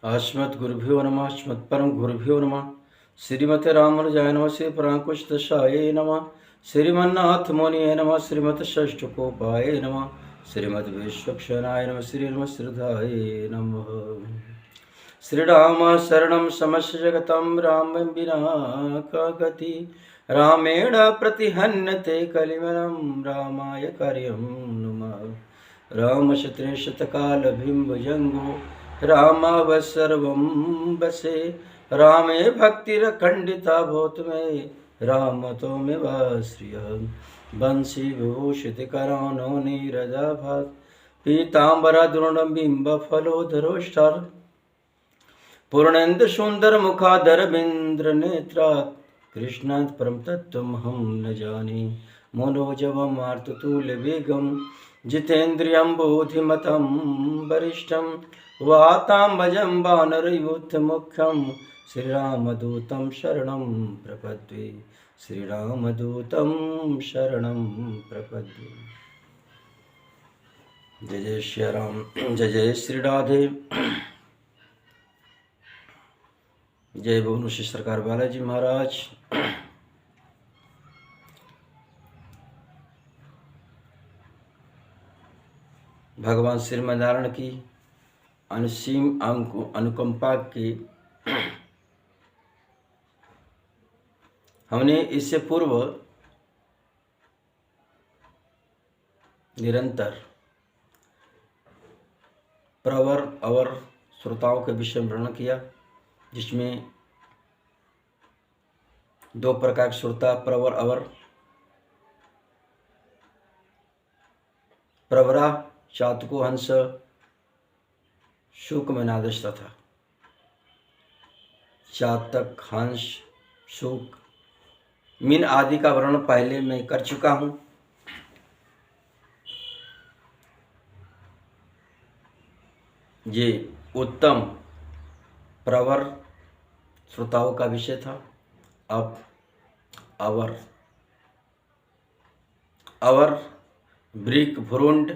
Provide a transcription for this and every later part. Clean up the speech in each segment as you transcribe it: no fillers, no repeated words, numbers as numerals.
अस्मद्गुरुभ्यो नमः। अस्मत्परम गुरुभ्यो नमः। श्रीमते रामानुजाय नमः। श्री परांकुशदशाय नमः। श्रीमन्नाथ मुनिये नमः। श्रीमत् षष्ठकोपाय नमः। श्रीमद् विश्वक्षणाय नमः। श्रीधृधाय नमः। श्रीराम शरणं समस्य जगतं रामं विना का गति। रामेण प्रतिहन्यते कलिमलं रामाय कार्यं नुमः। रामशत्रुशतकालभिम्बजङ्गो रामावसर्वं वसे। रामे भक्तिरखण्डिता भूत मे राम त्वमेवाश्रियः। बंशी विभूषितकरानो नीरजाभात् पीताम्बरद्रोणबिम्बफलोदरोष्टात् पूर्णेन्दु सुंदर मुखादरविंद्र नेत्रात् कृष्णात् परम तत्त्वमहं न जाने। मनोजवं मारुततुल्यवेगं जितेन्द्रियं बुद्धिमतं वरिष्ठं वाताम्बजं वानरयूथमुख्यं श्रीरामदूतं शरणं प्रपद्ये। श्रीरामदूतं शरणं प्रपद्ये। जय जय श्री राम। जय जय श्री राधे। जय भुवन श्री सरकार बालाजी महाराज। भगवान श्रीमनारायण की अनसीम अनुकंपा की हमने इससे पूर्व निरंतर प्रवर अवर श्रोताओं के विषय में वर्णन किया, जिसमें दो प्रकार के श्रोता प्रवर अवर। प्रवरा चातको हंस शुक में नादस्ता था। चातक हंस शुक मीन आदि का वर्णन पहले मैं कर चुका हूं। ये उत्तम प्रवर श्रोताओं का विषय था। अब अवर वृक भ्रूण्ड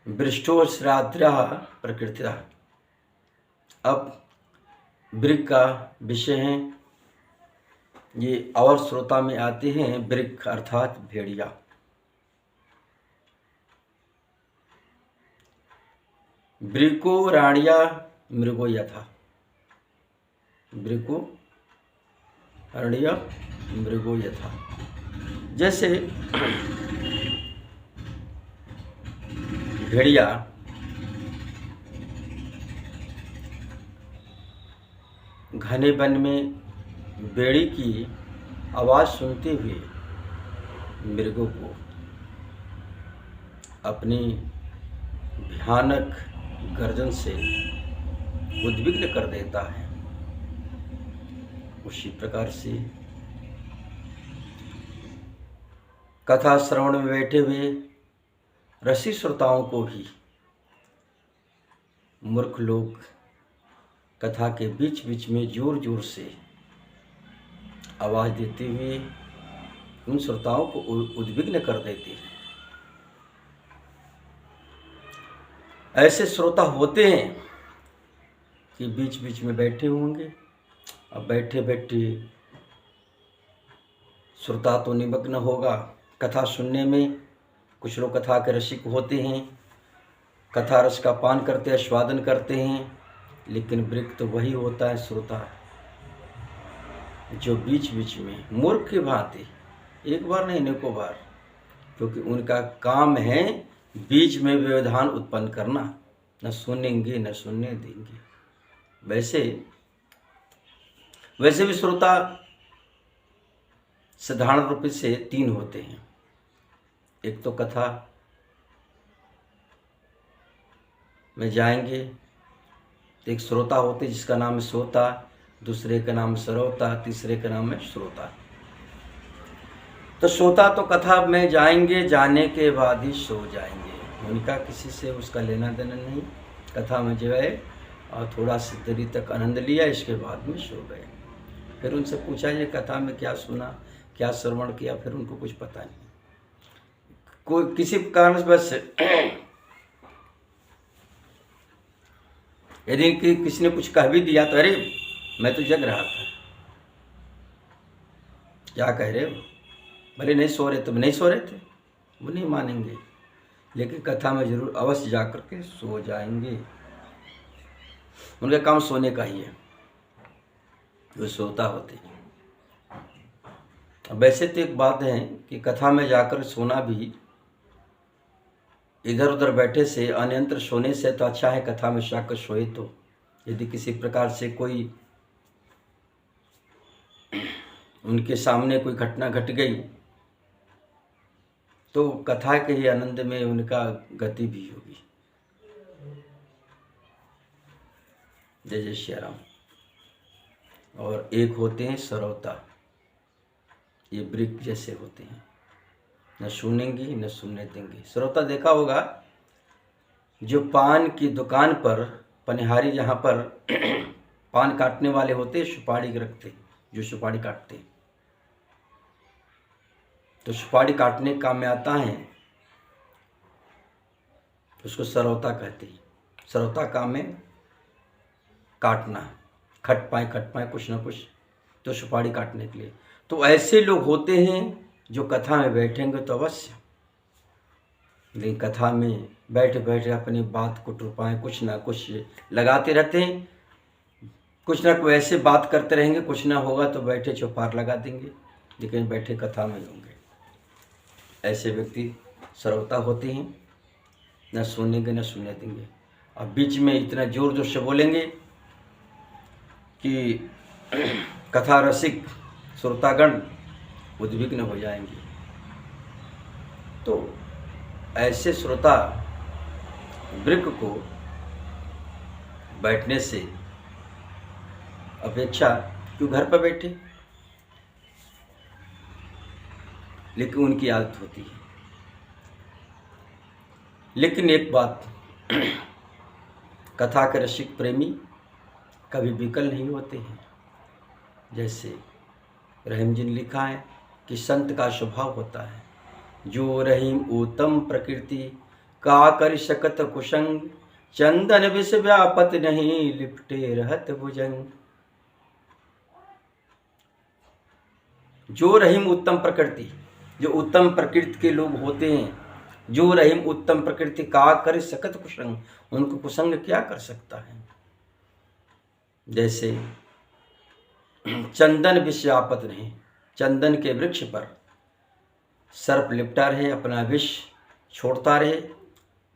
वृष्टो श्राद्रा प्रकृति। अब वृक का विषय है। ये और श्रोता में आते हैं वृक अर्थात भेड़िया। वृको राणिया मृगो यथा। वृको राणिया मृगो यथा। जैसे भेड़िया घने वन में बेड़ी की आवाज सुनते हुए मृगों को अपनी भयानक गर्जन से उद्विग्न कर देता है, उसी प्रकार से कथा श्रवण में बैठे हुए रसिक श्रोताओं को भी मूर्ख लोग कथा के बीच बीच में जोर जोर से आवाज देते हुए उन श्रोताओं को उद्विग्न कर देते हैं। ऐसे श्रोता होते हैं कि बीच बीच में बैठे होंगे। अब बैठे बैठे श्रोता तो निमग्न होगा कथा सुनने में। कुछ लोग कथा के रसिक होते हैं, कथा रस का पान करते हैं, स्वादन करते हैं। लेकिन वृक्क तो वही होता है श्रोता जो बीच बीच में मूर्ख की भांति, एक बार नहीं अनेकों बार, क्योंकि उनका काम है बीच में व्यवधान उत्पन्न करना। न सुनेंगे न सुनने देंगे। वैसे भी श्रोता साधारण रूप से तीन होते हैं। एक तो कथा में जाएंगे तो एक श्रोता होते जिसका नाम है श्रोता, दूसरे का नाम श्रोता, तीसरे का नाम है श्रोता। तो श्रोता तो कथा में जाएंगे, जाने के बाद ही सो जाएंगे। उनका किसी से उसका लेना देना नहीं। कथा में जो है और थोड़ा सी देरी तक आनंद लिया, इसके बाद में सो गए। फिर उनसे पूछा ये कथा में क्या सुना, क्या श्रवण किया, फिर उनको कुछ पता नहीं। कोई किसी कारण बस यदि किसी ने कुछ कह भी दिया तो अरे मैं तो जग रहा था, क्या कह रहे हो, भले नहीं सो रहे, तुम नहीं सो रहे थे, वो नहीं मानेंगे, लेकिन कथा में जरूर अवश्य जा कर के सो जाएंगे। उनका काम सोने का ही है, वो सोता होते हैं। वैसे तो एक बात है कि कथा में जाकर सोना भी इधर उधर बैठे से, अनियंत्र सोने से तो अच्छा है कथा में जाकर सोए। तो यदि किसी प्रकार से कोई उनके सामने कोई घटना घट गई तो कथा के ही आनंद में उनका गति भी होगी। जय जय श्री राम। और एक होते हैं सरौता, ये वृक्ष जैसे होते हैं, न सुनेंगे न सुनने देंगे। श्रोता देखा होगा, जो पान की दुकान पर पनिहारी, जहाँ पर पान काटने वाले होते, सुपारी रखते, जो सुपारी काटते, तो सुपारी काटने काम में आता है, उसको सरौता कहते हैं। सरौता काम में काटना, खट पाए कुछ ना कुछ, तो सुपारी काटने के लिए। तो ऐसे लोग होते हैं जो कथा में बैठेंगे तो अवश्य, लेकिन कथा में बैठे बैठे अपनी बात को टुरपाएं, कुछ ना कुछ लगाते रहते हैं, कुछ ना कोई ऐसे बात करते रहेंगे, कुछ ना होगा तो बैठे चौपार लगा देंगे, लेकिन बैठे कथा में होंगे। ऐसे व्यक्ति सरौता होते हैं, न सुनेंगे न सुनने देंगे। और बीच में इतना जोर जोर से बोलेंगे कि कथा रसिक श्रोतागण उद्विग्न हो जाएंगे। तो ऐसे श्रोता वृक्ष को बैठने से अपेक्षा क्यों घर पर बैठे, लेकिन उनकी आदत होती है। लेकिन एक बात, कथा के रसिक प्रेमी कभी विकल नहीं होते हैं। जैसे रहीम जी ने लिखा है कि संत का स्वभाव होता है, जो रहीम उत्तम प्रकृति का कर सकत कुसंग, चंदन विष व्यापत नहीं लिपटे रहत भुजंग। जो रहीम उत्तम प्रकृति, जो उत्तम प्रकृति के लोग होते हैं, जो रहीम उत्तम प्रकृति का कर सकत कुसंग, उनको कुसंग क्या कर सकता है। जैसे चंदन विष व्यापत नहीं, चंदन के वृक्ष पर सर्प लिपटा रहे, अपना विष छोड़ता रहे,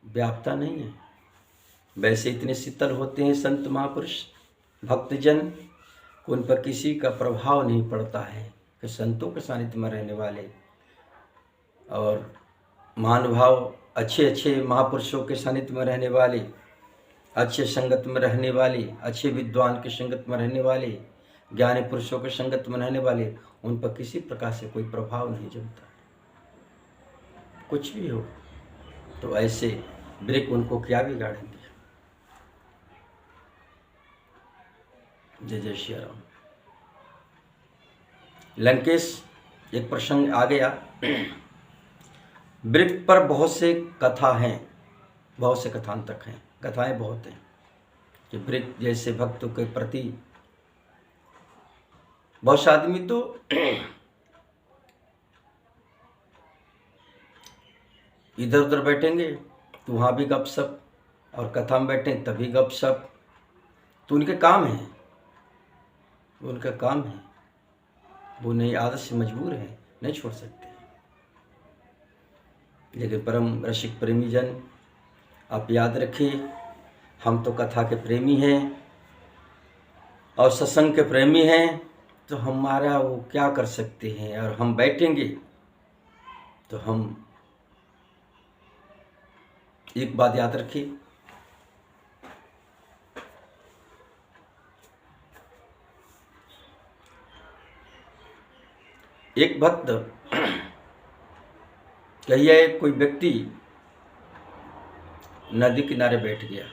व्यापता नहीं है। वैसे इतने शीतल होते हैं संत महापुरुष भक्तजन, उन पर किसी का प्रभाव नहीं पड़ता है। कि संतों के सानिध्य में रहने वाले और महानुभाव, अच्छे अच्छे महापुरुषों के सानिध्य में रहने वाले, अच्छे संगत में रहने वाले, अच्छे विद्वान के संगत में रहने वाले, ज्ञानी पुरुषों के संगत में रहने वाले, उन पर किसी प्रकार से कोई प्रभाव नहीं जमता। कुछ भी हो तो ऐसे वृक्ष उनको क्या बिगाड़ेंगे। जय जय श्री राम। लंकेश एक प्रसंग आ गया, वृक्ष पर बहुत से कथा हैं, बहुत से कथांतक हैं, कथाएं बहुत हैं कि वृक्ष जैसे भक्तों के प्रति, बहुत से आदमी तो इधर उधर बैठेंगे तो वहाँ भी गपशप, और कथा में बैठे तभी गपशप। तो उनके काम है, उनका काम है, वो नई आदत से मजबूर है, नहीं छोड़ सकते। लेकिन परम रसिक प्रेमी जन, आप याद रखिए, हम तो कथा के प्रेमी हैं और सत्संग के प्रेमी हैं, तो हमारा वो क्या कर सकते हैं। और हम बैठेंगे तो हम एक बात याद रखिए, एक भक्त कहिए कोई व्यक्ति नदी किनारे बैठ गया,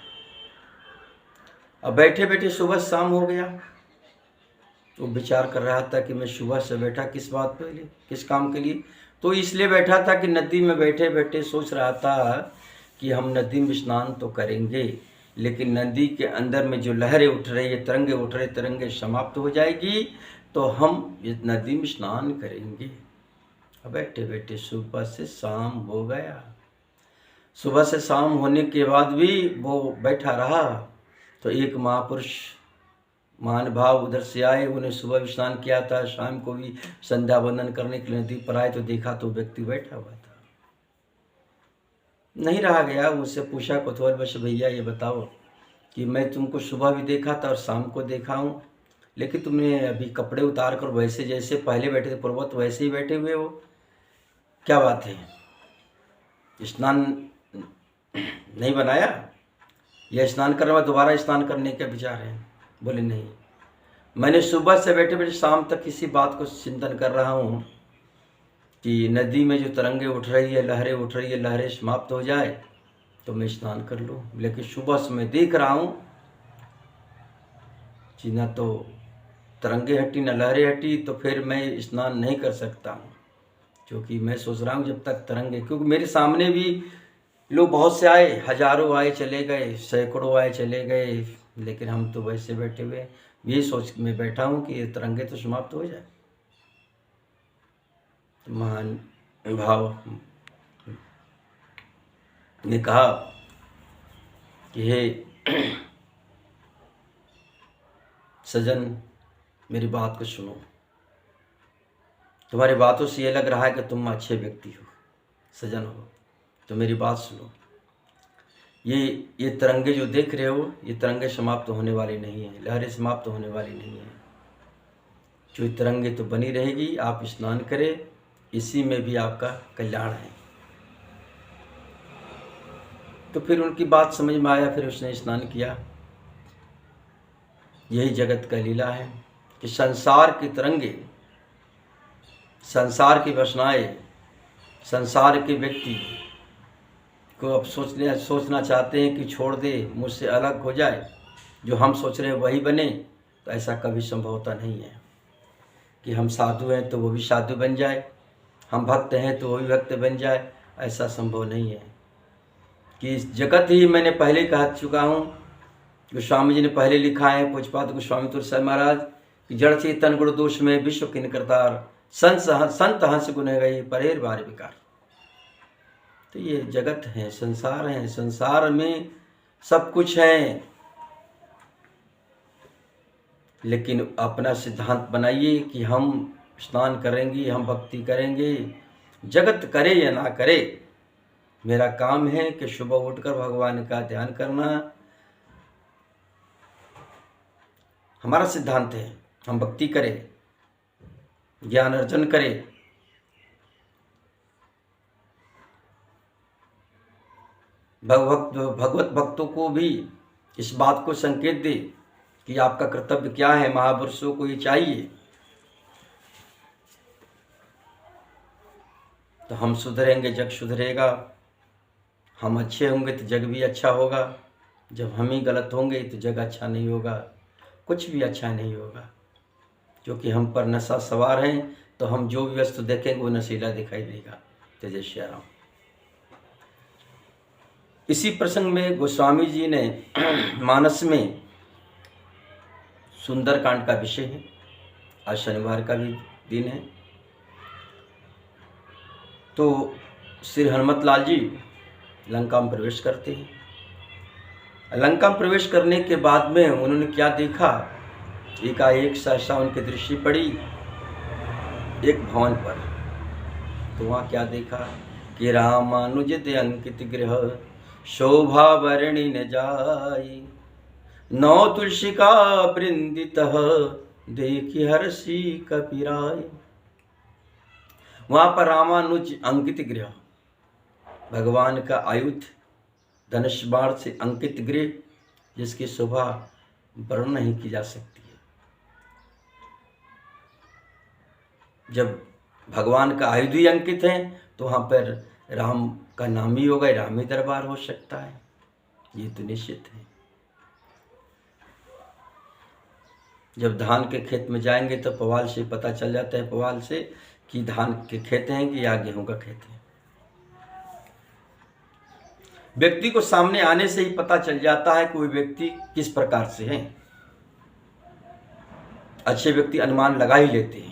अब बैठे बैठे सुबह शाम हो गया, तो विचार कर रहा था कि मैं सुबह से बैठा किस बात के लिए, किस काम के लिए। तो इसलिए बैठा था कि नदी में बैठे बैठे सोच रहा था कि हम नदी में स्नान तो करेंगे, लेकिन नदी के अंदर में जो लहरें उठ रही है, तरंगे उठ रहे, तरंगे समाप्त हो जाएगी तो हम इस नदी में स्नान करेंगे। अब बैठे बैठे सुबह से शाम हो गया। सुबह से शाम होने के बाद भी वो बैठा रहा तो एक महापुरुष महानुभाव उधर से आए। उन्हें सुबह भी स्नान किया था, शाम को भी संध्या वंदन करने के लिए नदी पर आए तो देखा तो व्यक्ति बैठा हुआ था। नहीं रहा गया, मुझसे पूछा कोतवाल बस भैया ये बताओ कि मैं तुमको सुबह भी देखा था और शाम को देखा हूँ, लेकिन तुमने अभी कपड़े उतार कर वैसे जैसे पहले बैठे थे पर्वत वैसे ही बैठे हुए हो, क्या बात है? स्नान नहीं बनाया या स्नान करने बाद दोबारा स्नान करने का विचार है? बोले नहीं, मैंने सुबह से बैठे बैठे शाम तक इसी बात को चिंतन कर रहा हूँ कि नदी में जो तरंगे उठ रही है, लहरें उठ रही है, लहरें समाप्त हो जाए तो मैं स्नान कर लूँ। लेकिन सुबह से मैं देख रहा हूँ कि ना तो तरंगे हटी ना लहरें हटी, तो फिर मैं स्नान नहीं कर सकता हूँ। क्योंकि मैं सोच रहा हूँ जब तक तरंगे, क्योंकि मेरे सामने भी लोग बहुत से आए, हजारों आए चले गए, सैकड़ों आए चले गए, लेकिन हम तो वैसे बैठे हुए यही सोच में बैठा हूँ कि ये तरंगे तो समाप्त हो जाए। महान भाव ने कहा कि हे सजन, मेरी बात को सुनो। तुम्हारी बातों से ये लग रहा है कि तुम अच्छे व्यक्ति हो, सजन हो, तो मेरी बात सुनो। ये तरंगे जो देख रहे हो, ये तरंगे समाप्त होने वाली नहीं है, लहरें समाप्त होने वाली नहीं है। जो तरंगे तो बनी रहेगी। आप स्नान करें, इसी में भी आपका कल्याण है। तो फिर उनकी बात समझ में आया, फिर उसने स्नान किया। यही जगत का लीला है कि संसार की तरंगे, संसार की वासनाएं, संसार के व्यक्ति को अब सोचना चाहते हैं कि छोड़ दे, मुझसे अलग हो जाए, जो हम सोच रहे हैं वही बने। तो ऐसा कभी संभवता नहीं है कि हम साधु हैं तो वो भी साधु बन जाए, हम भक्त हैं तो वो भी भक्त बन जाए। ऐसा संभव नहीं है कि इस जगत ही, मैंने पहले कह चुका हूँ, गोस्वामी जी ने पहले लिखा है, पूज्यपाद गोस्वामी तुलसी महाराज, कि जड़ चेतन गुण दोष में विश्व किन करतार, संत हंस गुण गई परेर बार विकार। तो ये जगत है, संसार है, संसार में सब कुछ है, लेकिन अपना सिद्धांत बनाइए कि हम स्नान करेंगे, हम भक्ति करेंगे, जगत करे या ना करे, मेरा काम है कि सुबह उठकर भगवान का ध्यान करना। हमारा सिद्धांत है, हम भक्ति करें, ज्ञान अर्जन करें, भगवत भक्तों को भी इस बात को संकेत दे कि आपका कर्तव्य क्या है। महापुरुषों को ये चाहिए। तो हम सुधरेंगे, जग सुधरेगा। हम अच्छे होंगे तो जग भी अच्छा होगा। जब हम ही गलत होंगे तो जग अच्छा नहीं होगा, कुछ भी अच्छा नहीं होगा। क्योंकि हम पर नशा सवार हैं, तो हम जो भी वस्तु देखेंगे वो नशीला दिखाई देगा। जय श्री राम। इसी प्रसंग में गोस्वामी जी ने मानस में सुंदरकांड का विषय है। आज शनिवार का भी दिन है। तो श्री हनुमत लाल जी लंका में प्रवेश करते हैं। लंका में प्रवेश करने के बाद में उन्होंने क्या देखा, एकाएक सहसा उनकी दृष्टि पड़ी एक भवन पर। तो वहाँ क्या देखा कि रामानुज अंकित गृह, शोभा वर्णि न जाई, नौ तुलसी का वृंदित देखी हर्षि कपिराय। वहाँ पर रामानुज अंकित गृह, भगवान का आयुध धनुष बाण से अंकित गृह, जिसकी शोभा वर्णन नहीं की जा सकती है। जब भगवान का आयुध ही अंकित है तो वहाँ पर राम का नाम ही होगा, राम ही दरबार हो सकता है, ये तो निश्चित है। जब धान के खेत में जाएंगे तो पुआल से पता चल जाता है, पुआल से, कि धान के खेत हैं कि या गेहूं का खेत है। व्यक्ति को सामने आने से ही पता चल जाता है कि कोई व्यक्ति किस प्रकार से है। अच्छे व्यक्ति अनुमान लगा ही लेते हैं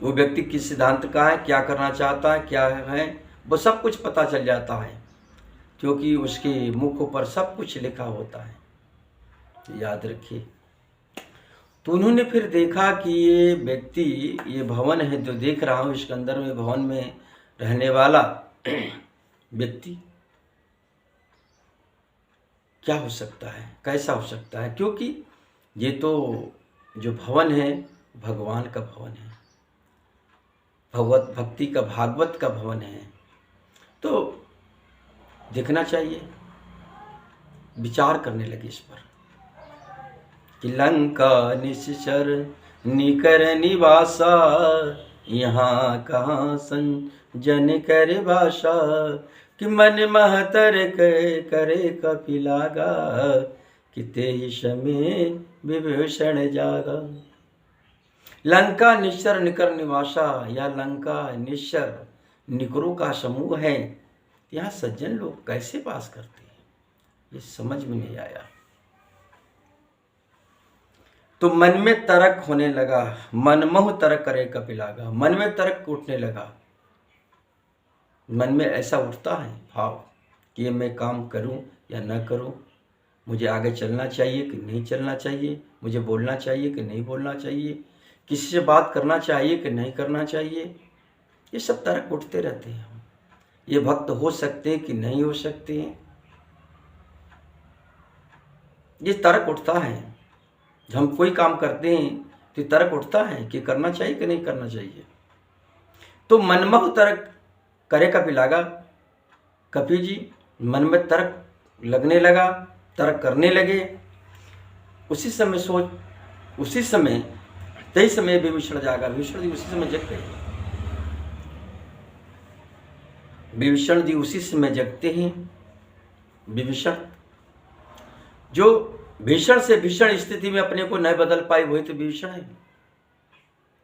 वो व्यक्ति किस सिद्धांत का है, क्या करना चाहता है, क्या है, वो सब कुछ पता चल जाता है, क्योंकि उसके मुख पर सब कुछ लिखा होता है। याद रखिए। तो उन्होंने फिर देखा कि ये व्यक्ति, ये भवन है जो देख रहा हूँ, इसके अंदर में भवन में रहने वाला व्यक्ति क्या हो सकता है, कैसा हो सकता है, क्योंकि ये तो जो भवन है भगवान का भवन है, भगवत भक्ति का, भागवत का भवन है, तो देखना चाहिए। विचार करने लगे इस पर कि लंका निश्चर निकर निवासा, यहाँ कहाँ संजन कर भाषा, कि मन महतर करे कपिलागा, कि तेहि समय विभीषण जागा। लंका निश्चर निकर निवासा, या लंका निश्चर निकरों का समूह है, यहाँ सज्जन लोग कैसे पास करते हैं, ये समझ में नहीं आया। तो मन में तर्क होने लगा, मनमोह तर्क करे कपिलागा, मन में तर्क उठने लगा। मन में ऐसा उठता है भाव कि ये मैं काम करूं या न करूं, मुझे आगे चलना चाहिए कि नहीं चलना चाहिए, मुझे बोलना चाहिए कि नहीं बोलना चाहिए, किसी से बात करना चाहिए कि नहीं करना चाहिए, ये सब तर्क उठते रहते हैं। ये भक्त हो सकते हैं कि नहीं हो सकते हैं, ये तर्क उठता है। जब हम कोई काम करते हैं तो तर्क उठता है कि करना चाहिए कि नहीं करना चाहिए। तो मनमोह तर्क करे कपिलागा, कपि जी मन में तर्क लगने लगा, तर्क करने लगे। उसी समय तय समय विभीषण जागा, विभीषण जी उसी समय जग गए। विभीषण जी उसी समय जगते हैं। विभीषण जो भीषण से भीषण स्थिति में अपने को नहीं बदल पाए, वही तो विभीषण है।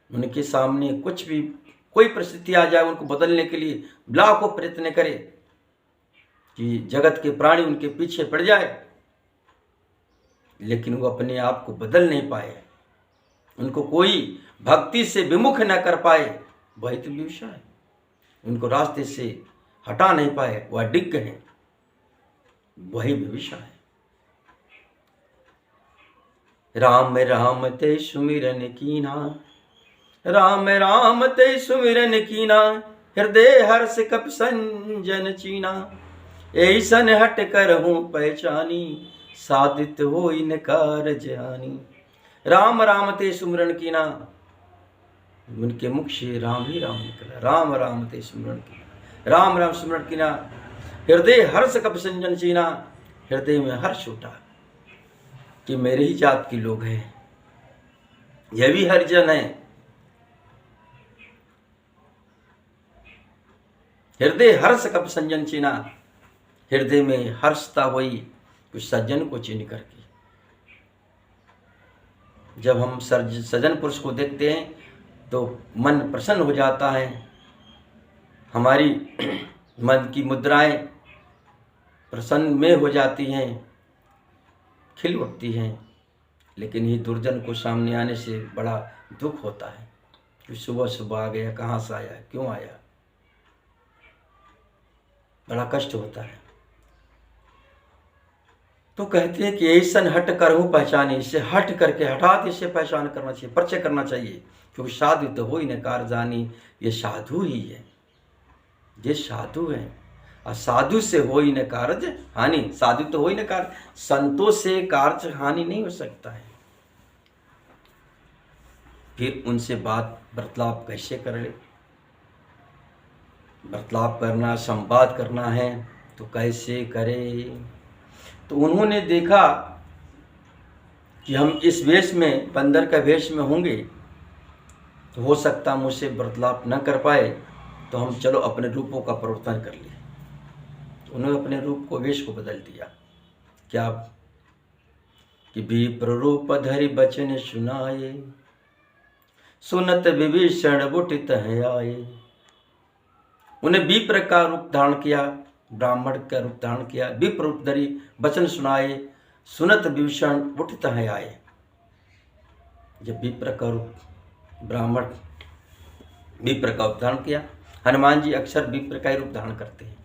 उनके सामने कुछ भी, कोई परिस्थिति आ जाए, उनको बदलने के लिए लाखों प्रयत्न करे कि जगत के प्राणी उनके पीछे पड़ जाए, लेकिन वो अपने आप को बदल नहीं पाए, उनको कोई भक्ति से विमुख न कर पाए, वही तो विभीषण है। उनको रास्ते से हटा नहीं पाए, वह डिग गए, वही विभीषण है। राम राम ते सुमिरन कीना, राम राम ते सुमिरन कीना, हृदय हर्ष कप संजन चीना, ऐसन हट कर हूँ पहचानी, सादित हो इन कारज हानि। राम राम ते सुमिरन कीना, उनके मुख से राम ही राम निकला। राम राम ते सुमिरन कीना, राम राम सुमिरन कीना, हृदय हर्ष कप संजन चीना, हृदय में हर्ष उठा कि मेरे ही जात के लोग हैं, यह भी हरिजन है। हृदय हर्ष कप संजन चीना, हृदय में हर्षता हुई कुछ सज्जन को चिन्ह करके। जब हम सज्जन पुरुष को देखते हैं तो मन प्रसन्न हो जाता है, हमारी मन की मुद्राएं प्रसन्न में हो जाती हैं, खिल उठती हैं। लेकिन ये दुर्जन को सामने आने से बड़ा दुख होता है कि सुबह सुबह आ गया, कहाँ से आया, क्यों आया, बड़ा कष्ट होता है। तो कहते हैं कि ऐसन हट कर हूँ पहचाने, इससे हट करके हठात इससे पहचान करना चाहिए, परिचय करना चाहिए, क्योंकि साधु तो हो ही न कार जानी, ये साधु ही है, ये साधु है। और साधु से हो ही न कार्य हानि, साधु तो हो ही न कार्य, संतों से कार्य हानि नहीं हो सकता है। फिर उनसे बात वार्तालाप कैसे कर ले, वार्तालाप करना, संवाद करना है तो कैसे करे। तो उन्होंने देखा कि हम इस वेश में, बंदर का वेश में होंगे तो हो सकता मुझसे वार्तालाप न कर पाए, तो हम चलो अपने रूपों का परिवर्तन कर लिए। तो उन्होंने अपने रूप को, वेश को बदल दिया। क्या कि विप्र रूप धरि बचन सुनाए, सुनत विभीषण बुटित है आए। उन्हें विप्र का रूप धारण किया, ब्राह्मण का रूप धारण किया। विप्र रूप धरी वचन सुनाए, सुनत विभीषण उठित है आए। जब विप्र का रूप ब्राह्मण विप्र का रूप धारण किया, हनुमान जी अक्सर विप्र का ही रूप धारण करते हैं।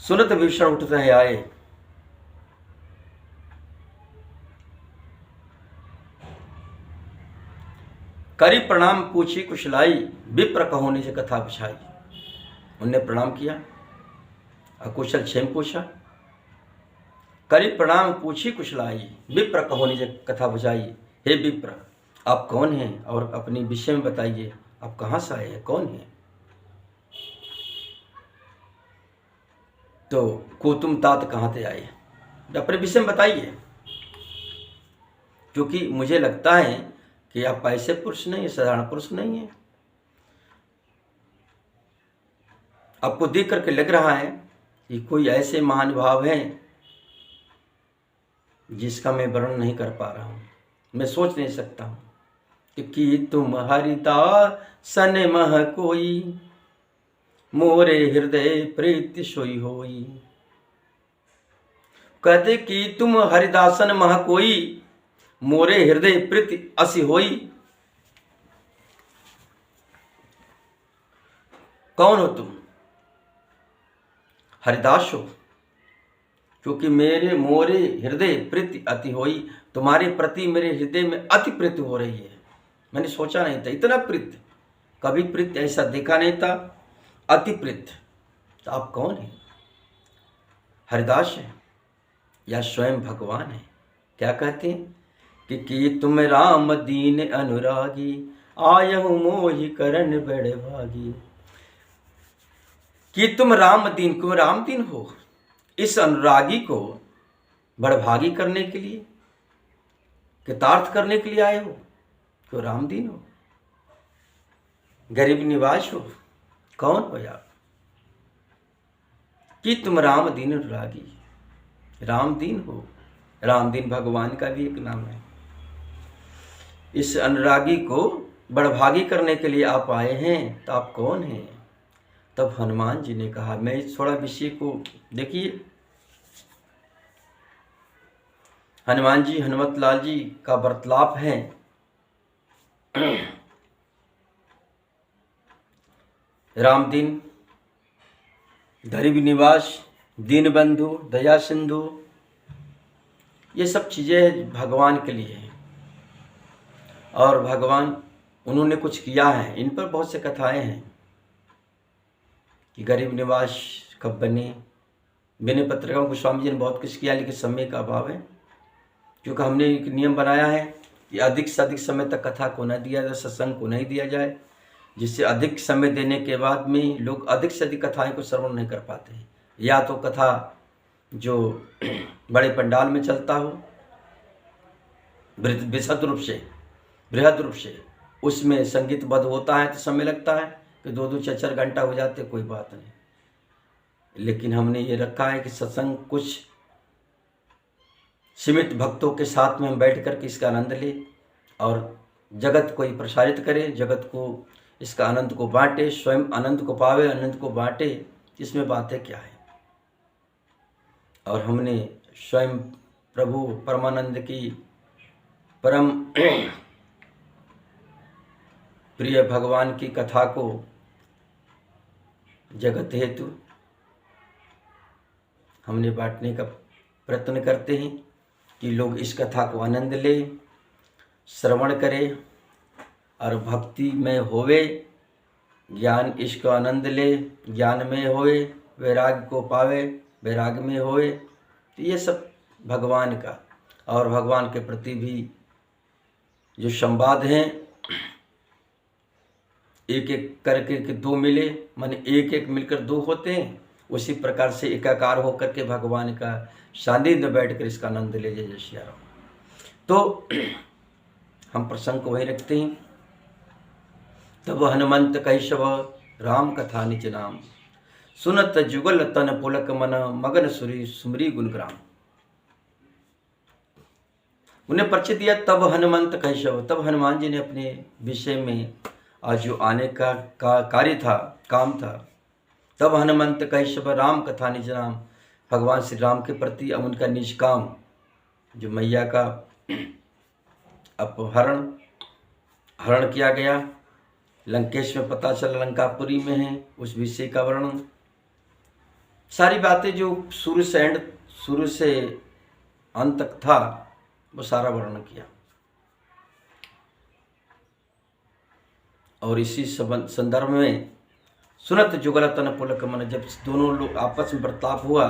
सुनत विभीषण उठित है आए, करी प्रणाम पूछी कुशलाई, विप्र कहो निज कथा बिछाई। उनने प्रणाम किया, अकुशल क्षेम पूछा। करी प्रणाम पूछी कुशलाई, विप्र कहो निज कथा बुझाई। हे विप्र, आप कौन हैं और अपने विषय में बताइए, आप कहाँ से आए हैं, कौन हैं? तो को तुम तात कहाँ से आए, अपने विषय में बताइए, क्योंकि मुझे लगता है कि आप ऐसे पुरुष नहीं है, साधारण पुरुष नहीं है। आपको देख करके लग रहा है कि कोई ऐसे महानुभाव हैं जिसका मैं वर्णन नहीं कर पा रहा हूं, मैं सोच नहीं सकता हूं कि तुम हरिदासन मह कोई, मोरे हृदय प्रीति सोई होई। कहते कि तुम हरिदासन मह कोई, मोरे हृदय प्रीति असी होई। कौन हो तुम? हरिदास हो, क्योंकि मेरे मोरे हृदय प्रीति अति होई, तुम्हारे प्रति मेरे हृदय में अति प्रीति हो रही है। मैंने सोचा नहीं था इतना प्रीति, कभी प्रीति ऐसा देखा नहीं था, अति प्रीति। तो आप कौन हैं? हरिदास है या स्वयं भगवान है? क्या कहते हैं कि तुम राम दीन अनुरागी, आयहु मोहि करण बड़े भागी। कि तुम राम दीन को राम दीन हो, इस अनुरागी को बड़भागी करने के लिए, कृतार्थ करने के लिए आए हो, तो राम दीन हो, गरीब निवास हो। कौन हो यार? कि तुम राम दीन अनुरागी, राम दीन हो। राम दीन भगवान का भी एक नाम है। इस अनुरागी को बड़भागी करने के लिए आप आए हैं, तो आप कौन हैं? तब हनुमान जी ने कहा, मैं थोड़ा विषय को देखिए। हनुमान जी, हनुमत लाल जी का वार्तालाप है। राम दीन, गरीब निवास, दीन बंधु, दया सिंधु, ये सब चीज़ें भगवान के लिए हैं। और भगवान उन्होंने कुछ किया है, इन पर बहुत से कथाएं हैं कि गरीब निवास कब बने। विनय पत्रिकाओं को स्वामी जी ने बहुत कुछ किया, लेकिन समय का अभाव है, क्योंकि हमने एक नियम बनाया है कि अधिक से अधिक समय तक कथा को न दिया जाए, सत्संग को नहीं दिया जाए, जिससे अधिक समय देने के बाद में लोग अधिक से अधिक कथाएं को श्रवण नहीं कर पाते हैं। या तो कथा जो बड़े पंडाल में चलता हो, बृहद रूप से उसमें संगीतबद्ध होता है तो समय लगता है कि 2-2 4-4 घंटा हो जाते, कोई बात नहीं। लेकिन हमने ये रखा है कि सत्संग कुछ सीमित भक्तों के साथ में हम बैठ कर के इसका आनंद ले और जगत को ही प्रसारित करे, जगत को इसका आनंद को बांटे, स्वयं आनंद को पावे, आनंद को बांटे। इसमें बातें क्या है? और हमने स्वयं प्रभु परमानंद की परम प्रिय भगवान की कथा को जगत हेतु हमने बांटने का प्रयत्न करते हैं कि लोग इस कथा को आनंद ले, श्रवण करें और भक्ति में होवे, ज्ञान इसको आनंद ले, ज्ञान में होवे, वैराग्य को पावे, वैराग्य में होवे। तो ये सब भगवान का और भगवान के प्रति भी जो संवाद हैं, एक एक करके के दो मिले, माने एक एक मिलकर दो होते हैं, उसी प्रकार से एकाकार होकर के भगवान का सानिध्य में बैठ कर इसका आनंद ले जय श्री राम। तो हम प्रसंग को वहीं रखते हैं। तब हनुमंत कैशव राम कथा निज नाम, सुनत जुगल तन पुलक मन, मगन सुरी सुमरी गुणग्राम। उन्हें परिचय दिया तब हनुमंत कैशव। तब हनुमान जी ने अपने विषय में आज जो आने का कार्य था काम था। तब हनुमंत कैशव राम कथा निज नाम, भगवान श्री राम के प्रति अब उनका निज काम, जो मैया का हरण किया गया, लंकेश में पता चला लंकापुरी में है, उस विषय का वर्णन, सारी बातें जो शुरू से अंत तक था वो सारा वर्णन किया। और इसी संदर्भ में सुनत जुगल तन पुलक मन, जब दोनों लोग आपस में बर्ताव हुआ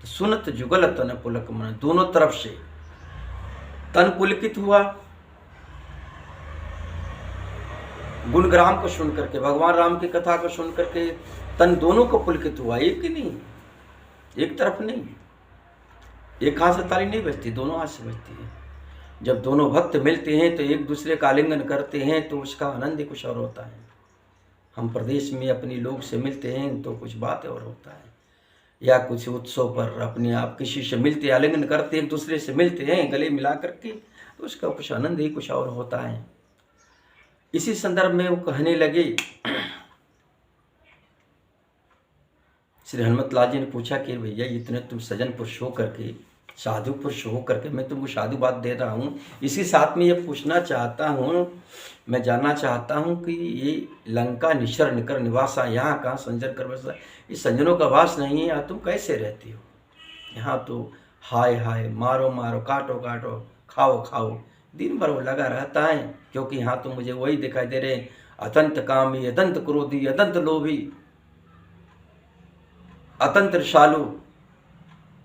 तो सुनत जुगल तन पुलक मन, दोनों तरफ से तन पुलकित हुआ। गुणग्राम को सुन करके, भगवान राम की कथा को सुन करके तन दोनों को पुलकित हुआ, एक ही नहीं, एक तरफ नहीं। एक हाथ से ताली नहीं बजती, दोनों हाथ से बजती है। जब दोनों भक्त मिलते हैं तो एक दूसरे का आलिंगन करते हैं तो उसका आनंद ही कुछ और होता है। हम प्रदेश में अपने लोग से मिलते हैं तो कुछ बात और होता है, या कुछ उत्सव पर अपने आप किसी से मिलते, आलिंगन करते, एक दूसरे से मिलते हैं गले मिला करके, तो उसका कुछ आनंद ही कुछ और होता है। इसी संदर्भ में वो कहने लगे, श्री हनुमत लाल जी ने पूछा कि भैया इतने तुम सज्जन पुरुष हो करके, साधु पुरुष हो करके मैं तुमको साधुवाद दे रहा हूँ, इसी साथ में ये पूछना चाहता हूँ, मैं जानना चाहता हूँ कि ये लंका निशर निकर निवासा, यहाँ कहाँ संजर कर बसा, इस संजनों का वास नहीं है, यहाँ तुम कैसे रहती हो? यहाँ तो हाय हाय, मारो मारो, काटो काटो, खाओ खाओ, दिन भर वो लगा रहता है, क्योंकि यहाँ तो मुझे वही दिखाई दे रहे, अतंत कामी, अतंत क्रोधी, अतंत लोभी, अतंत रसालु,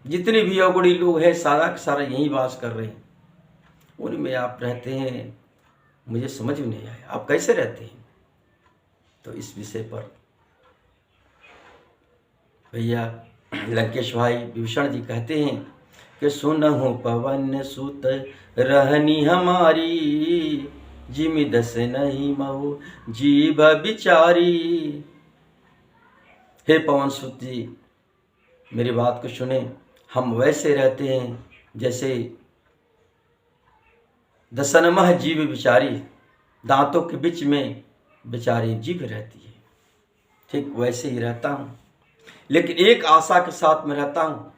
जितने भी अवगुणी लोग हैं सारा के सारा यहीं वास कर रहे हैं। उनमें आप रहते हैं, मुझे समझ में नहीं आया आप कैसे रहते हैं। तो इस विषय पर भैया लंकेश भाई विभीषण जी कहते हैं कि सुनहु पवन सुत रहनी हमारी, जिमि दस नहीं महु जीव बिचारी। हे पवन सुत जी, मेरी बात को सुने, हम वैसे रहते हैं जैसे दसनमह जीव बिचारी, दांतों के बीच में बेचारी जीभ रहती है, ठीक वैसे ही रहता हूँ। लेकिन एक आशा के साथ में रहता हूँ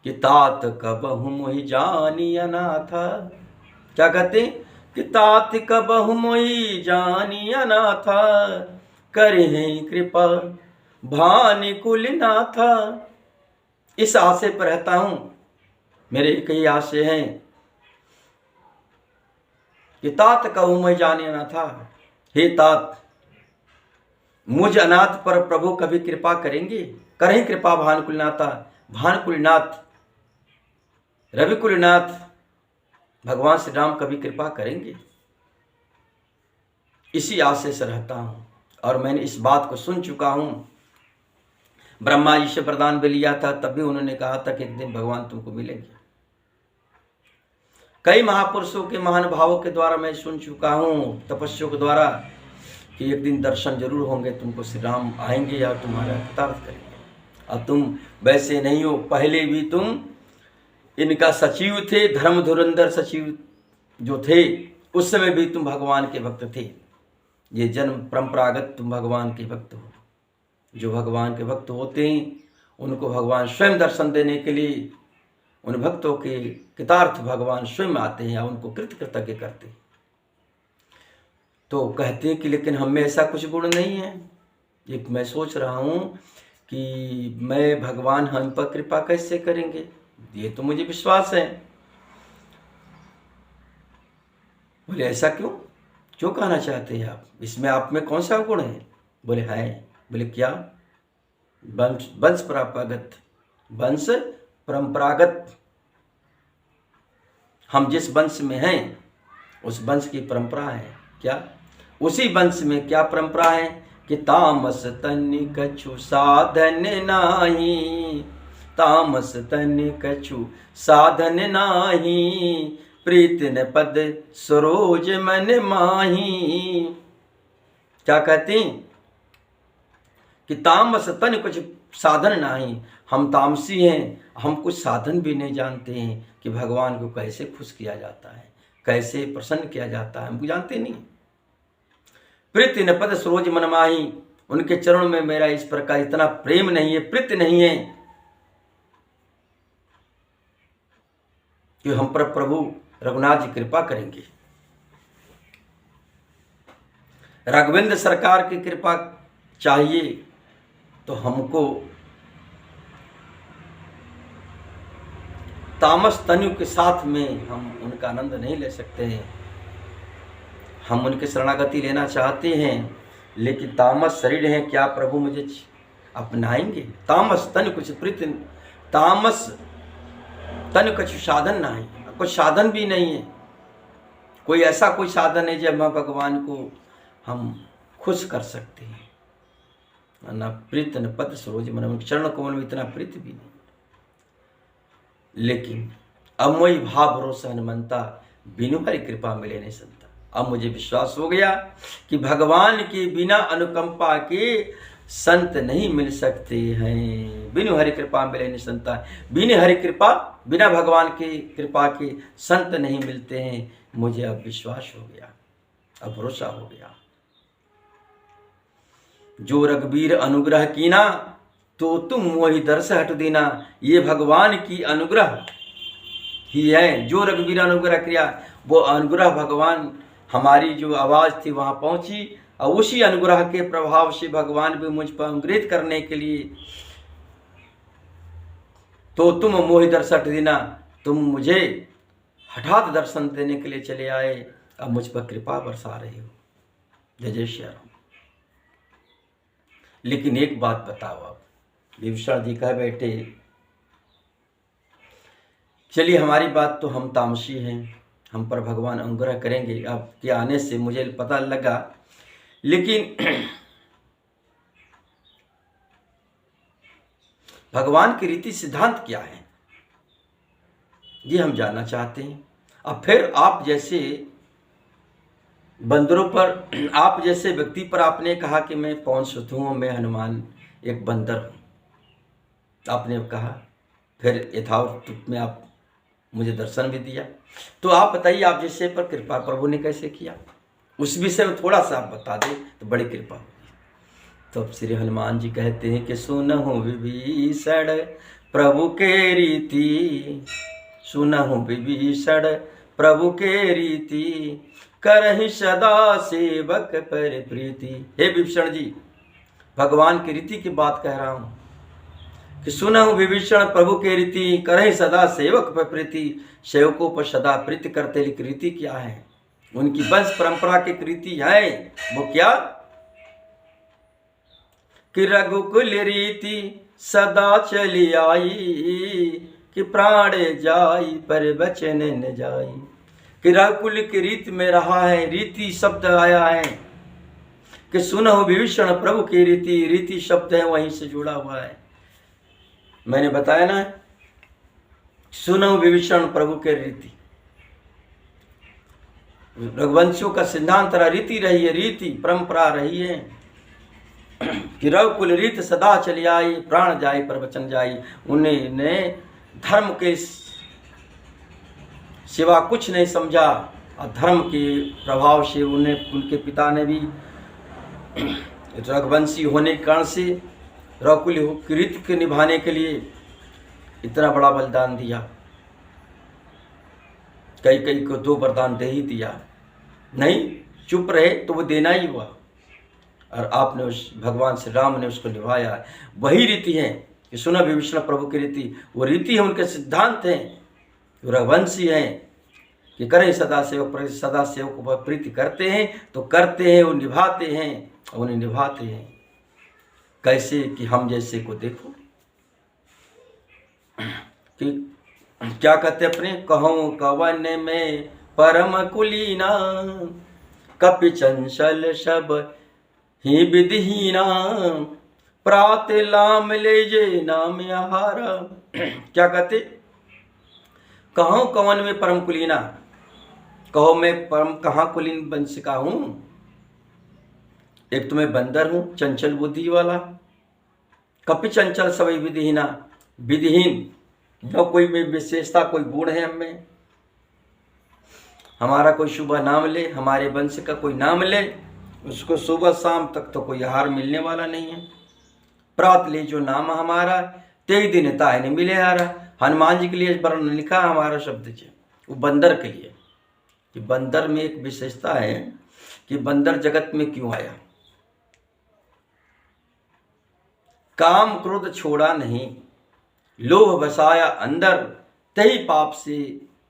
कि तात कबहु मोहि जानी अनाथा। क्या कहते हैं कि तात कबहु मोहि जानी अनाथा, करे कृपा भानि कुल नाथा। इस आशे पर रहता हूँ, मेरे कई आशे हैं कि तात कहूँ मैं जाने ना था, हे तात मुझ अनाथ पर प्रभु कभी कृपा करेंगे? करें कृपा भानुकुलनाथा, भानुकुलनाथ रविकुलनाथ भगवान श्री राम कभी कृपा करेंगे? इसी आशे से रहता हूँ। और मैंने इस बात को सुन चुका हूँ, ब्रह्मा जी से वरदान भी लिया था, तब भी उन्होंने कहा था कि एक दिन भगवान तुमको मिलेंगे। कई महापुरुषों के महानुभावों के द्वारा मैं सुन चुका हूँ, तपस्वियों के द्वारा, कि एक दिन दर्शन जरूर होंगे तुमको, श्री राम आएंगे या तुम्हारा कृतार्थ करेंगे। अब तुम वैसे नहीं हो, पहले भी तुम इनका सचिव थे, धर्म धुरंधर सचिव जो थे, उस समय भी तुम भगवान के भक्त थे। ये जन्म परंपरागत तुम भगवान के भक्त हो। जो भगवान के भक्त होते हैं उनको भगवान स्वयं दर्शन देने के लिए, उन भक्तों के कृतार्थ भगवान स्वयं आते हैं या उनको कृतज्ञ करते हैं। तो कहते हैं कि लेकिन हम में ऐसा कुछ गुण नहीं है। एक मैं सोच रहा हूँ कि मैं भगवान हम पर कृपा कैसे करेंगे, ये तो मुझे विश्वास है। बोले ऐसा क्यों, क्यों कहना चाहते हैं आप, इसमें आप में कौन सा गुण है? बोले है। बोले क्या? वंश परंपरागत, वंश परंपरागत। हम जिस वंश में हैं उस वंश की परंपरा है। क्या? उसी वंश में क्या परंपरा है कि तामस तनि कछु साधन नाही, तामस तनि कछु साधन नाही, प्रीत न पद सरोज मन माही। क्या कहते हैं कि तामस तनि कुछ साधन नहीं, हम तामसी हैं, हम कुछ साधन भी नहीं जानते हैं कि भगवान को कैसे खुश किया जाता है, कैसे प्रसन्न किया जाता है, हम जानते नहीं। प्रीति न पद सरोज मन माही, उनके चरणों में मेरा इस प्रकार इतना प्रेम नहीं है, प्रीति नहीं है कि हम पर प्रभु रघुनाथ जी कृपा करेंगे। राघवेंद्र सरकार की कृपा चाहिए तो हमको तामस तनु के साथ में हम उनका आनंद नहीं ले सकते हैं। हम उनके शरणागति लेना चाहते हैं, लेकिन तामस शरीर है, क्या प्रभु मुझे अपनाएंगे? तामस तनु कुछ प्रीति, तामस तनु कुछ साधन ना है, कुछ साधन भी नहीं है। कोई ऐसा कोई साधन है जब हम भगवान को हम खुश कर सकते हैं। न प्रीत न पद सरोज मन, चरण कमल में इतना प्रीत भी नहीं। लेकिन अमोई भाव भरोसा हनुमंता, बिनु हरि कृपा मिले नहीं संता। अब मुझे विश्वास हो गया कि भगवान के बिना अनुकंपा के संत नहीं मिल सकते हैं। बिनु हरि कृपा मिले नहीं संता, बिनु हरि कृपा, बिना भगवान की कृपा के संत नहीं मिलते हैं। मुझे अब विश्वास हो गया, अब भरोसा हो गया। जो रघुबीर अनुग्रह कीना, तो तुम मोहि दर्श हट देना। ये भगवान की अनुग्रह ही है। जो रघुबीर अनुग्रह किया, वो अनुग्रह भगवान, हमारी जो आवाज़ थी वहाँ पहुँची, और उसी अनुग्रह के प्रभाव से भगवान भी मुझ पर अनुग्रहित करने के लिए, तो तुम मोहि दर्श हट देना, तुम मुझे हठात दर्शन देने के लिए चले आए, अब मुझ पर कृपा बरसा रहे हो। जय जय श्री राम। लेकिन एक बात बताओ, आप विभीषण जी कह बैठे, चलिए हमारी बात तो, हम तामसी हैं, हम पर भगवान अनुग्रह करेंगे। अब के आने से मुझे पता लगा, लेकिन भगवान की रीति सिद्धांत क्या है, ये हम जानना चाहते हैं। अब फिर आप जैसे बंदरों पर, आप जैसे व्यक्ति पर आपने कहा कि मैं पवन सुत हूँ, मैं हनुमान एक बंदर हूँ, आपने कहा, फिर यथावत में आप मुझे दर्शन भी दिया। तो आप बताइए, आप जैसे पर कृपा प्रभु ने कैसे किया, उस विषय में थोड़ा सा आप बता दें तो बड़ी कृपा होगी। तो श्री हनुमान जी कहते हैं कि सुनहु विभीषण प्रभु के रीति, सुनहु विभीषण प्रभु के रीति, करहि सदा सेवक पर प्रीति। हे विभीषण जी, भगवान की रीति की बात कह रहा हूँ कि सुनहु विभीषण प्रभु के रीति, करहि सदा सेवक पर प्रीति। सेवकों पर सदा प्रीति करते, लेकिन रीति क्या है? उनकी वंश परंपरा की रीति है, वो क्या कि रघुकुल रीति सदा चली आई, कि प्राण जाई पर वचन न जाई। कि रघुकुल की रीति में रहा है, रीति शब्द आया है कि सुनहु विभीषण प्रभु की रीति, रीति शब्द है वहीं से जुड़ा हुआ है। मैंने बताया ना, सुनहु विभीषण प्रभु के रीति, रघुवंशियों का सिद्धांत रीति रही है, रीति परंपरा रही है कि रघुकुल रीत सदा चली आई, प्राण जाई पर वचन जाई। उन्हें धर्म के सिवा कुछ नहीं समझा, और धर्म के प्रभाव से उन्हें, उनके पिता ने भी रघुवंशी होने के कारण से रघुकुल रीति के निभाने के लिए इतना बड़ा बलिदान दिया। कई कई को 2 वरदान दे ही दिया, नहीं चुप रहे तो वो देना ही हुआ, और आपने उस भगवान श्री राम ने उसको निभाया। वही रीति है कि सुना विभीषण प्रभु की रीति, वो रीति है, उनके सिद्धांत हैं, रघुवंशी हैं कि करें सदा सेवक, सदा सेवक पर प्रीति करते हैं तो करते हैं, वो निभाते हैं, उन्हें निभाते हैं। कैसे कि हम जैसे को देखो कि क्या कहते अपने, कहूँ कवन में परम कुलीना, कपि चंचल सब ही विधिहीना, प्रात लाम ले जे नाम आहारा। क्या कहते, कहो कवन में परम कुलीना, कहो मैं परम कहाँ कुलीन वंश का हूँ। एक तो मैं बंदर हूँ, चंचल बुद्धि वाला, कपि चंचल सब विधिहीना, विधिहीन, न कोई में विशेषता, कोई गुण है हमें, हमारा कोई शुभ नाम ले, हमारे वंश का कोई नाम ले, उसको सुबह शाम तक तो कोई आहार मिलने वाला नहीं है। प्रात ले जो नाम हमारा, तेई दिन ताय ने मिले हारा। हनुमान जी के लिए वर्ण लिखा हमारा शब्द है, वो बंदर के लिए, कि बंदर में एक विशेषता है कि बंदर जगत में क्यों आया। काम क्रोध छोड़ा नहीं, लोभ बसाया अंदर, तही पाप से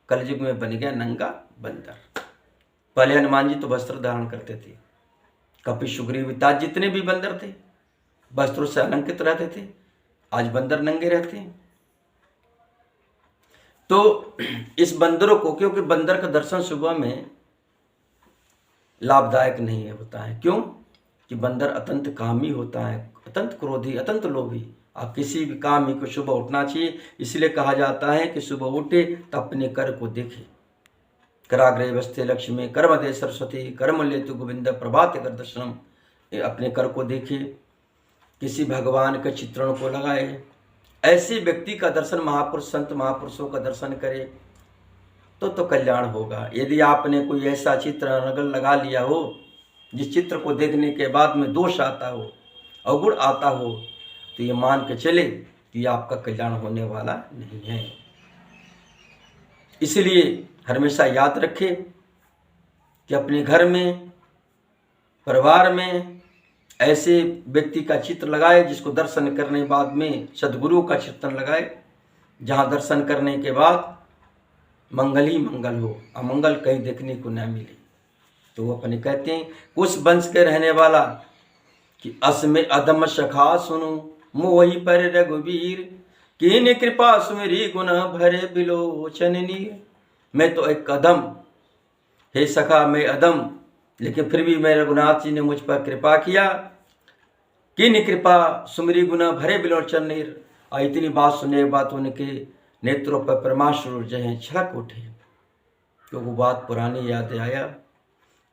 कलयुग में बन गया नंगा बंदर। पहले हनुमान जी तो वस्त्र धारण करते थे, कपि सुग्रीव इत्यादि जितने भी बंदर थे वस्त्रों से अलंकृत रहते थे। आज बंदर नंगे रहते हैं। तो इस बंदरों को, क्योंकि बंदर का दर्शन सुबह में लाभदायक नहीं होता है। क्यों? कि बंदर अत्यंत कामी होता है, अत्यंत क्रोधी, अत्यंत लोभी। आप किसी भी कामी को सुबह उठना चाहिए। इसलिए कहा जाता है कि सुबह उठे तो अपने कर को देखे। कराग्रे बस्ते लक्ष्मी कर्म दे सरस्वती, कर्म ले तु गोविंद प्रभात कर दर्शनम। अपने कर को देखे, किसी भगवान के चित्रण को लगाए। ऐसे व्यक्ति का दर्शन, महापुरुष संत महापुरुषों का दर्शन करे तो कल्याण होगा। यदि आपने कोई ऐसा चित्र नगर लगा लिया हो जिस चित्र को देखने के बाद में दोष आता हो, अवगुण आता हो, तो ये मान के चले कि आपका कल्याण होने वाला नहीं है। इसलिए हमेशा याद रखें कि अपने घर में, परिवार में ऐसे व्यक्ति का चित्र लगाए जिसको दर्शन करने के बाद में सद्गुरु का चित्र लगाए, जहाँ दर्शन करने के बाद मंगल ही मंगल हो, अमंगल कहीं देखने को न मिले। तो वो अपने कहते हैं उस वंश के रहने वाला कि अस में अधम सखा सुनो मोहि पर रघुवीर, कीन कृपा सुमेरी गुण भरे बिलोचन नीर। मैं तो एक अधम, हे सखा मैं अधम, लेकिन फिर भी मेरे रघुनाथ जी ने मुझ पर कृपा किया। कीन कृपा सुमेरी गुण भरे बिलोचन नीर। और इतनी बात सुनने के बाद उनके नेत्रों पर परमाश्वर जय छलक उठे। तो वो बात पुरानी याद आया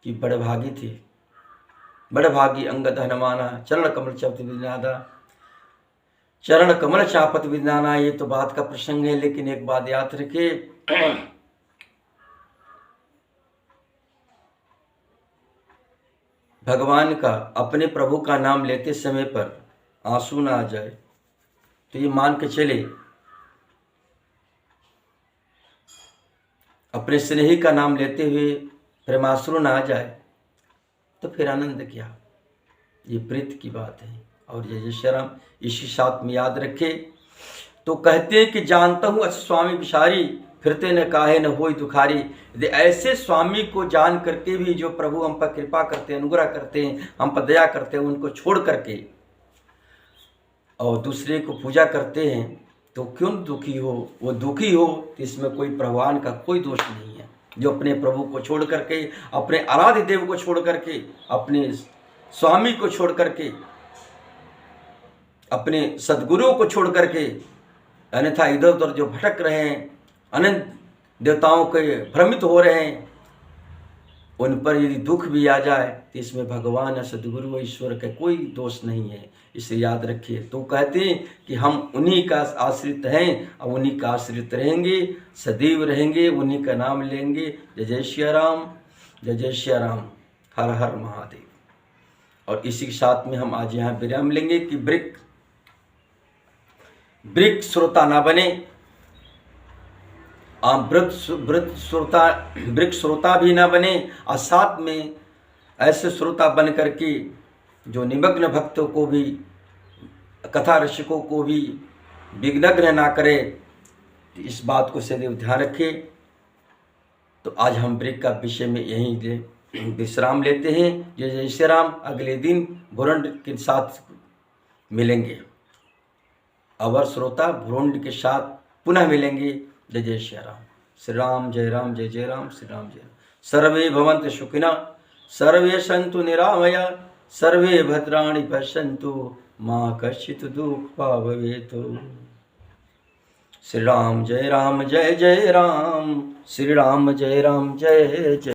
कि बड़े भागी थे, बड़े भागी अंगद हनुमाना, चरण कमल चापत विनादा, चरण कमल चापत विनाना। ये तो बात का प्रसंग है, लेकिन एक बात याद रखे, भगवान का, अपने प्रभु का नाम लेते समय पर आंसू ना आ जाए तो ये मान के चले, अपने स्नेही का नाम लेते हुए प्रेमाश्रु ना आ जाए तो फिर आनंद क्या। ये प्रीत की बात है। और जय जय श्री राम इसी साथ में याद रखे। तो कहते हैं कि जानता हूँ अच्छे स्वामी बिचारी, फिरते न काहे न होई दुखारी। यदि ऐसे स्वामी को जान करके भी जो प्रभु हम पर कृपा करते हैं, अनुग्रह करते हैं, हम पर दया करते हैं, उनको छोड़ करके और दूसरे को पूजा करते हैं तो क्यों दुखी हो। वो दुखी हो तो इसमें कोई भगवान का कोई दोष नहीं है। जो अपने प्रभु को छोड़ करके, अपने आराध्य देव को छोड़ करके, अपने स्वामी को छोड़ करके, अपने सद्गुरु को छोड़ करके अन्यथा इधर उधर जो भटक रहे हैं, अनंत देवताओं के भ्रमित हो रहे हैं, उन पर यदि दुख भी आ जाए तो इसमें भगवान या सद्गुरु ईश्वर का कोई दोष नहीं है। इसे याद रखिए। तो कहते हैं कि हम उन्हीं का आश्रित हैं और उन्हीं का आश्रित रहेंगे, सदैव रहेंगे, उन्हीं का नाम लेंगे। जय जय श्री राम, जय जय श्री राम, हर हर महादेव। और इसी के साथ में हम आज यहाँ विराम लेंगे कि वृक्ष श्रोता ना बने, वृक्ष श्रोता भी ना बने, और साथ में ऐसे श्रोता बन करके जो निमग्न भक्तों को भी, कथा रसिकों को भी विघ्नग्न ना करे। इस बात को सदैव ध्यान रखे। तो आज हम ब्रेक का विषय में यहीं विश्राम लेते हैं। जय जय श्री राम। अगले दिन भुरंड के साथ मिलेंगे, अवर श्रोता भुरंड के साथ पुनः मिलेंगे। जय जय श्री राम। श्री राम जय राम, जय जय राम, श्री राम जय राम। सर्वे भवन्तु सुखिनः, सर्वे सन्तु निरामया, सर्वे भद्राणि पश्यन्तु, मा कश्चित् दुःखभाग् भवेत्। श्री राम जय राम, जय जय राम, श्री राम जय राम, जय जय।